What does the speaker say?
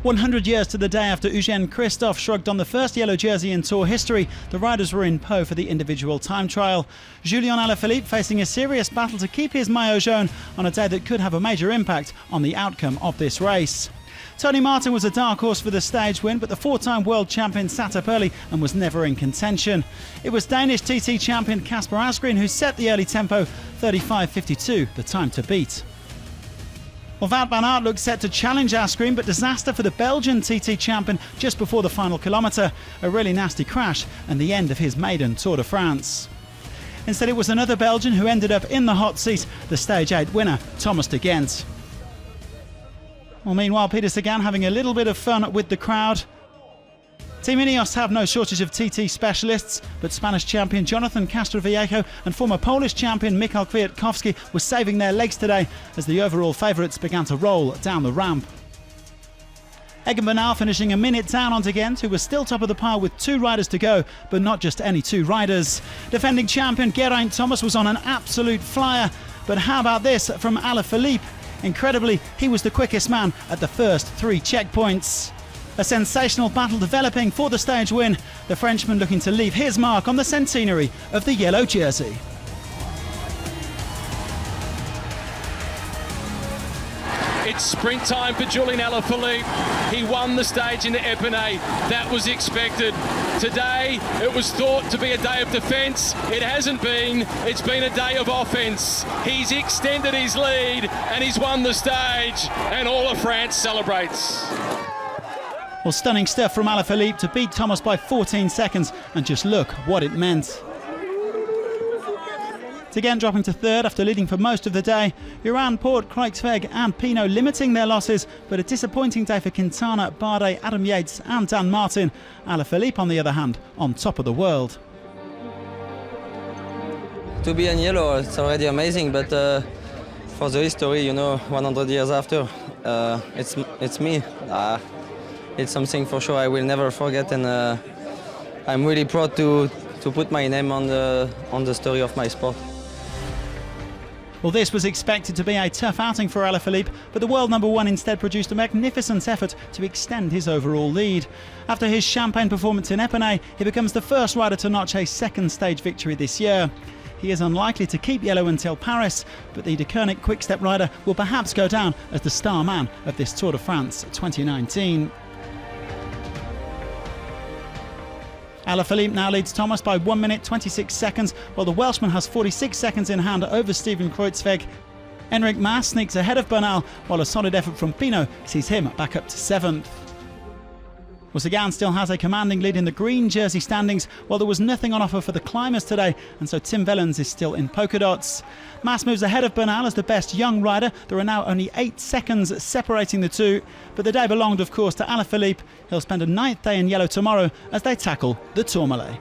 100 years to the day after Eugène Christophe shrugged on the first yellow jersey in Tour history, the riders were in Pau for the individual time trial. Julian Alaphilippe facing a serious battle to keep his maillot jaune on a day that could have a major impact on the outcome of this race. Tony Martin was a dark horse for the stage win, but the four-time world champion sat up early and was never in contention. It was Danish TT champion Kasper Asgreen who set the early tempo, 35.52, the time to beat. Well, Wout van Aert looked set to challenge Asgreen, but disaster for the Belgian TT champion just before the final kilometre. A really nasty crash and the end of his maiden Tour de France. Instead, it was another Belgian who ended up in the hot seat, the Stage 8 winner, Thomas de Gendt. Well, meanwhile, Peter Sagan having a little bit of fun with the crowd. Team Ineos have no shortage of TT specialists, but Spanish champion Jonathan Castroviejo and former Polish champion Michał Kwiatkowski were saving their legs today as the overall favourites began to roll down the ramp. Egan Bernal finishing a minute down on de Gendt, who was still top of the pile with two riders to go, but not just any two riders. Defending champion Geraint Thomas was on an absolute flyer, but how about this from Alaphilippe? Incredibly, he was the quickest man at the first three checkpoints. A sensational battle developing for the stage win, the Frenchman looking to leave his mark on the centenary of the yellow jersey. It's sprint time for Julian Alaphilippe. He won the stage in the Epinay. That was expected. Today, it was thought to be a day of defence. It hasn't been. It's been a day of offence. He's extended his lead and he's won the stage, and all of France celebrates. Well, stunning stuff from Alaphilippe to beat Thomas by 14 seconds, and just look what it meant. De Gendt dropping to third after leading for most of the day. Geraint, Poort, Kruijswijk and Pinot limiting their losses, but a disappointing day for Quintana, Bardet, Adam Yates and Dan Martin. Alaphilippe, on the other hand, on top of the world. To be in yellow, it's already amazing, but for the history, you know, 100 years after, it's me. It's something for sure I will never forget, and I'm really proud to put my name on the story of my sport. Well, this was expected to be a tough outing for Alaphilippe, but the world number one instead produced a magnificent effort to extend his overall lead. After his champagne performance in Epinay, he becomes the first rider to notch a second stage victory this year. He is unlikely to keep yellow until Paris, but the Deceuninck quick-step rider will perhaps go down as the star man of this Tour de France 2019. Alaphilippe now leads Thomas by 1 minute 26 seconds, while the Welshman has 46 seconds in hand over Steven Kruijswijk. Enric Mas sneaks ahead of Bernal, while a solid effort from Pinot sees him back up to 7th. Well, Sagan still has a commanding lead in the green jersey standings, while there was nothing on offer for the climbers today, and so Tim Wellens is still in polka dots. Mas moves ahead of Bernal as the best young rider. There are now only 8 seconds separating the two, but the day belonged, of course, to Alaphilippe. He'll spend a 9th day in yellow tomorrow as they tackle the Tourmalet.